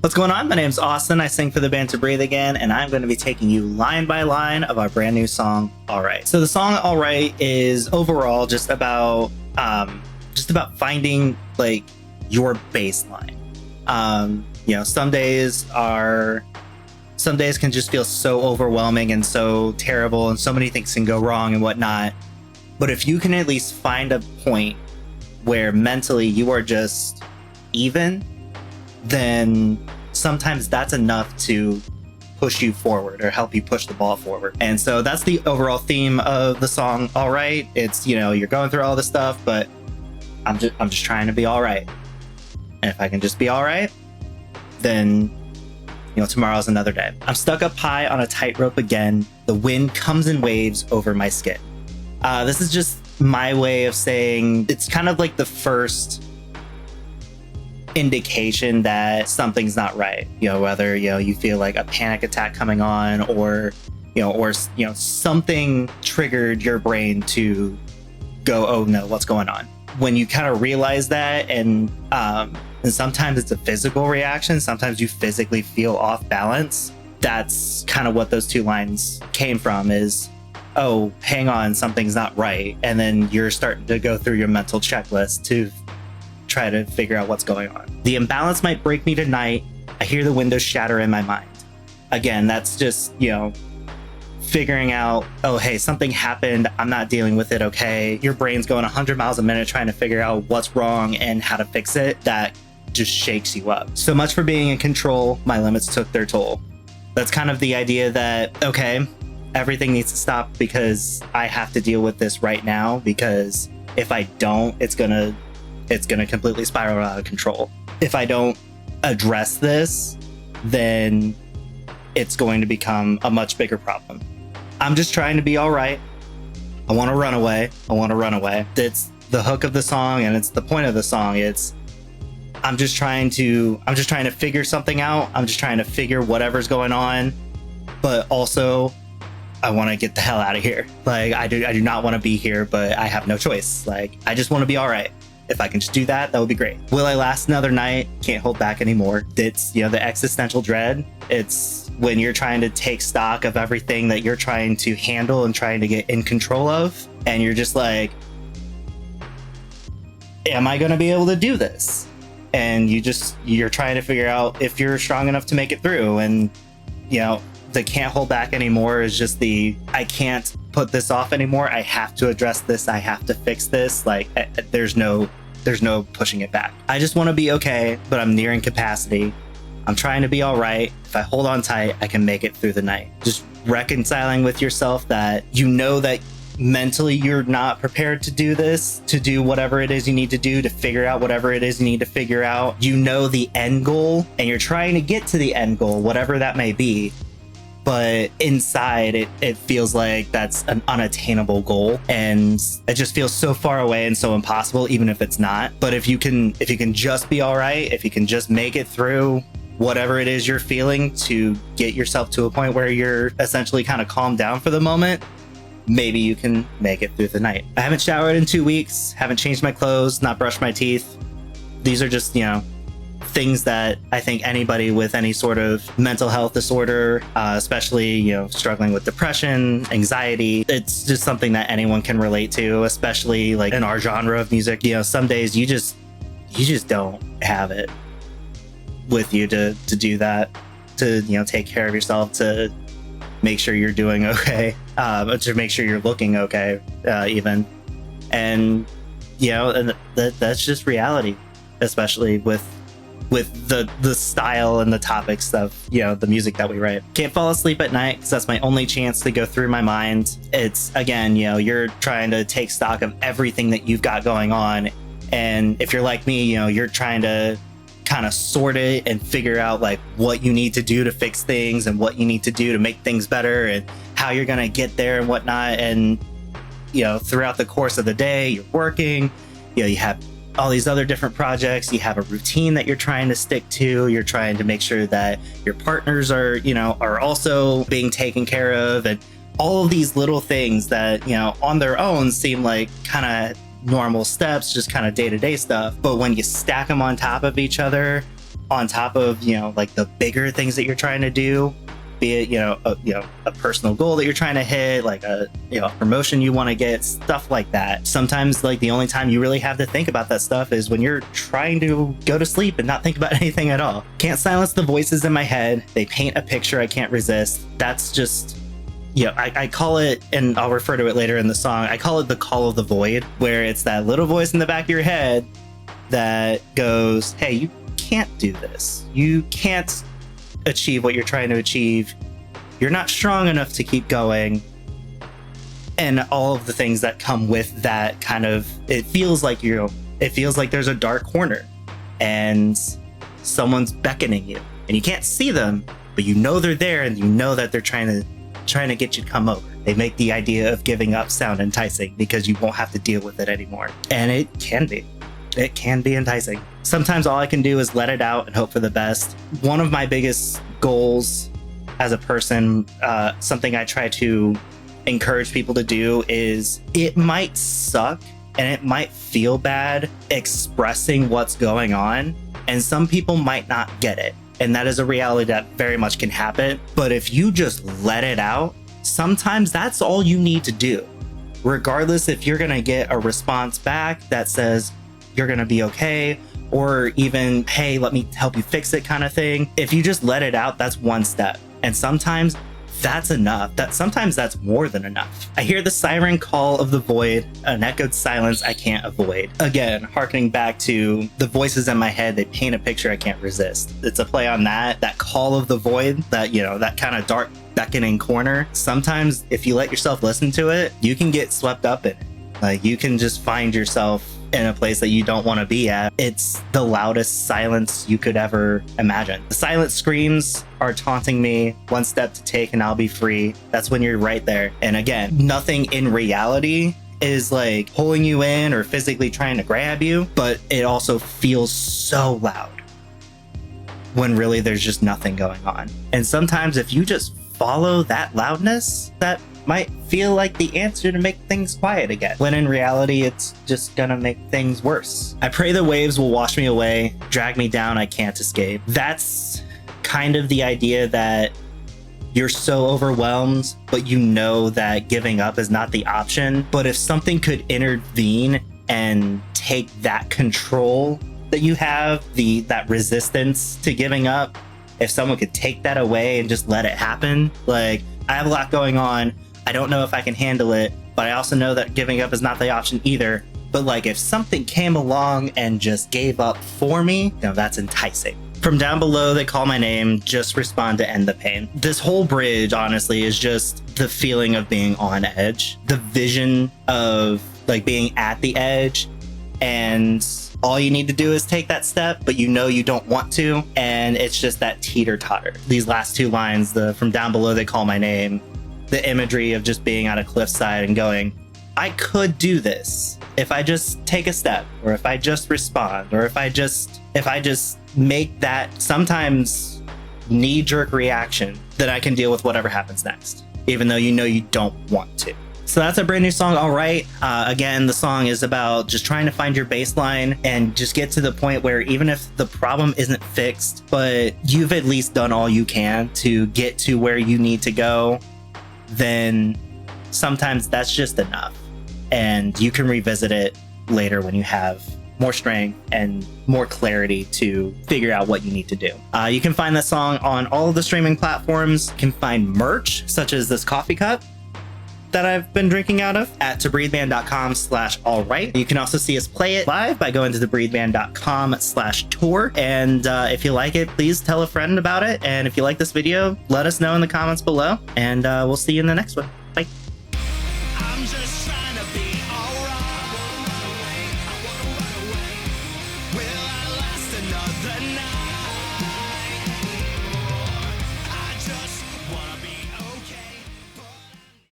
What's going on? My name's Austin. I sing for the band To Breathe Again, and I'm going to be taking you line by line of our brand new song, All Right. So the song All Right is overall just about finding like your baseline. Some days can just feel so overwhelming and so terrible, and so many things can go wrong and whatnot. But if you can at least find a point where mentally you are just even, then sometimes that's enough to push you forward or help you push the ball forward. And so that's the overall theme of the song, All Right. It's, you're going through all this stuff, but I'm just trying to be all right. And if I can just be all right, then, tomorrow's another day. I'm stuck up high on a tightrope again. The wind comes in waves over my skin. This is just my way of saying it's kind of like the first indication that something's not right. Whether you feel like a panic attack coming on, or something triggered your brain to go, oh no, what's going on? When you kind of realize that, and sometimes it's a physical reaction, sometimes you physically feel off balance. That's kind of what those two lines came from, is, oh, hang on, something's not right. And then you're starting to go through your mental checklist to try to figure out what's going on. The imbalance might break me tonight. I hear the windows shatter in my mind. Again, that's just, figuring out, oh, hey, something happened. I'm not dealing with it. Okay. Your brain's going 100 miles a minute trying to figure out what's wrong and how to fix it. That just shakes you up. So much for being in control. My limits took their toll. That's kind of the idea that, okay, everything needs to stop because I have to deal with this right now, because if I don't, it's gonna completely spiral out of control. If I don't address this, then it's going to become a much bigger problem. I'm just trying to be all right. I want to run away. It's the hook of the song, and it's the point of the song. I'm just trying to figure something out. I'm just trying to figure whatever's going on, but also I want to get the hell out of here. Like, I do not want to be here, but I have no choice. Like, I just want to be all right. If I can just do that, that would be great. Will I last another night? Can't hold back anymore. It's, the existential dread. It's when you're trying to take stock of everything that you're trying to handle and trying to get in control of. And you're just like, am I going to be able to do this? And you're trying to figure out if you're strong enough to make it through. And, the can't hold back anymore is just I can't put this off anymore. I have to address this. I have to fix this. Like, there's no pushing it back. I just want to be okay, but I'm nearing capacity. I'm trying to be all right. If I hold on tight, I can make it through the night. Just reconciling with yourself that that mentally you're not prepared to do this, to do whatever it is you need to do, to figure out whatever it is you need to figure out. The end goal, and you're trying to get to the end goal, whatever that may be. But inside it feels like that's an unattainable goal, and it just feels so far away and so impossible, even if it's not. But if you can just be all right, if you can just make it through whatever it is you're feeling to get yourself to a point where you're essentially kind of calmed down for the moment, maybe you can make it through the night. I haven't showered in 2 weeks, haven't changed my clothes, not brushed my teeth. These are just, things that I think anybody with any sort of mental health disorder, especially, struggling with depression, anxiety, it's just something that anyone can relate to, especially like in our genre of music. Some days you just don't have it with you to do that, to, take care of yourself, to make sure you're doing okay, to make sure you're looking okay, even. And, and that's just reality, especially with the style and the topics of, the music that we write. Can't fall asleep at night because that's my only chance to go through my mind. It's, again, you're trying to take stock of everything that you've got going on. And if you're like me, you're trying to kind of sort it and figure out like what you need to do to fix things and what you need to do to make things better and how you're going to get there and whatnot. And, throughout the course of the day, you're working, you have all these other different projects, you have a routine that you're trying to stick to, you're trying to make sure that your partners are also being taken care of, and all of these little things that, on their own seem like kind of normal steps, just kind of day-to-day stuff. But when you stack them on top of each other, on top of, like the bigger things that you're trying to do, be it, a personal goal that you're trying to hit, like a promotion you want to get, stuff like that. Sometimes like the only time you really have to think about that stuff is when you're trying to go to sleep and not think about anything at all. Can't silence the voices in my head. They paint a picture I can't resist. That's just, I call it, and I'll refer to it later in the song, I call it the call of the void, where it's that little voice in the back of your head that goes, hey, you can't do this. You can't achieve what you're trying to achieve. You're not strong enough to keep going. And all of the things that come with that kind of, it feels like there's a dark corner and someone's beckoning you and you can't see them, but you know they're there and you know that they're trying to get you to come over. They make the idea of giving up sound enticing because you won't have to deal with it anymore. And it can be enticing. Sometimes all I can do is let it out and hope for the best. One of my biggest goals as a person, something I try to encourage people to do, is it might suck and it might feel bad expressing what's going on, and some people might not get it. And that is a reality that very much can happen. But if you just let it out, sometimes that's all you need to do. Regardless if you're going to get a response back that says you're going to be okay, or even, hey, let me help you fix it kind of thing. If you just let it out, that's one step. And sometimes that's enough. Sometimes that's more than enough. I hear the siren call of the void, an echoed silence I can't avoid. Again, harkening back to the voices in my head, they paint a picture I can't resist. It's a play on that call of the void, that kind of dark beckoning corner. Sometimes if you let yourself listen to it, you can get swept up in it. Like, you can just find yourself in a place that you don't want to be at. It's the loudest silence you could ever imagine. The silent screams are taunting me, one step to take and I'll be free. That's when you're right there. And again, nothing in reality is like pulling you in or physically trying to grab you, but it also feels so loud when really there's just nothing going on. And sometimes if you just follow that loudness, that might feel like the answer to make things quiet again, when in reality it's just gonna make things worse. I pray the waves will wash me away, drag me down, I can't escape. That's kind of the idea, that you're so overwhelmed, but you know that giving up is not the option. But if something could intervene and take that control that you have, that resistance to giving up, if someone could take that away and just let it happen. Like, I have a lot going on, I don't know if I can handle it, but I also know that giving up is not the option either. But like, if something came along and just gave up for me, that's enticing. From down below, they call my name, just respond to end the pain. This whole bridge, honestly, is just the feeling of being on edge, the vision of like being at the edge, and all you need to do is take that step, but you don't want to, and it's just that teeter-totter. These last two lines, from down below they call my name, the imagery of just being on a cliffside and going, I could do this if I just take a step, or if I just respond, or if I just make that sometimes knee-jerk reaction, then I can deal with whatever happens next, even though you don't want to. So that's a brand new song, All Right. Again, the song is about just trying to find your baseline and just get to the point where even if the problem isn't fixed, but you've at least done all you can to get to where you need to go, then sometimes that's just enough. And you can revisit it later when you have more strength and more clarity to figure out what you need to do. You can find that song on all of the streaming platforms. You can find merch, such as this coffee cup that I've been drinking out of, at tobreatheband.com/allright. You can also see us play it live by going to tobreatheband.com/tour. And if you like it, please tell a friend about it. And if you like this video, let us know in the comments below, and we'll see you in the next one.